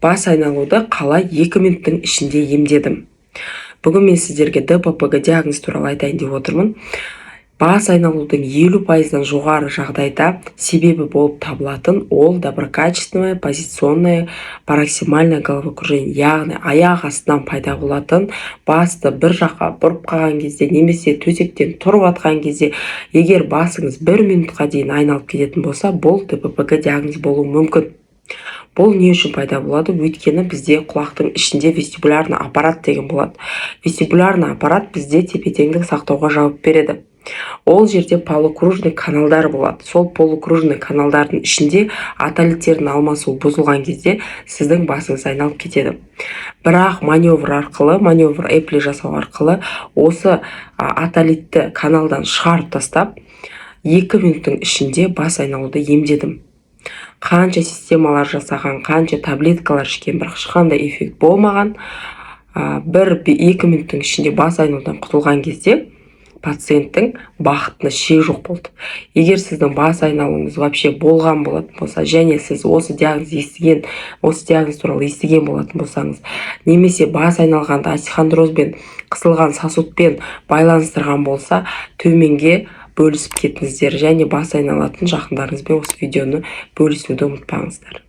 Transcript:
Бас айналуды қалай 2 минуттың ішінде емдедім. Бүгін мен сіздерге ДППГ диагноз туралы айтайын деп отырмын. Бас айналудың 50%-дан жоғары жағдайда себебі болып табылатын ол доброкачественное позиционное пароксимальное головокружение, яғни аяқ астынан пайда болатын, басты бір жаққа бұрып қалған кезде немесе төсектен тұрып атқан кезде, егер басыңыз 1 минутқа дейін айналып кететін болса, бұл ДППГ диагноз болуы мүмкін. Бұл не үшін пайда болады? Өйткені бізде құлақтың ішінде вестибулярный аппарат деген болады. Вестибулярный аппарат бізде тепе-теңдік сақтауға жауап береді. Ол жерде полукружный каналдар болады. Сол полукружный каналдардың ішінде атолиттердің алмасуы бұзылған кезде сіздің басыңыз айналып кетеді. Бірақ маневр эпли жасау арқылы осы атолитті каналдан шығарып тастап, 2 минуттың ішінде бас айналуды емдедім. Қанша системалар жасаған, қанша таблеткалар ішкен, бірақ ешқандай эффект болмаған. 1-2 минуттың ішінде бас айналудан құтылған кезде пациенттің бақытына шек жоқ болды. Егер сіздің бас айналуыңыз вообще болған болатын болса, және сіз осы диагноз туралы естіген болатын болсаңыз, немесе бас айналғанды остеохондрозбен, қысылған сосудпен байланыстырған болса, төменге бөлісіп кетіңіздер, және бас айналатын жақындарыңызбен осы видеоны бөлісуді ұмытпаңыздар.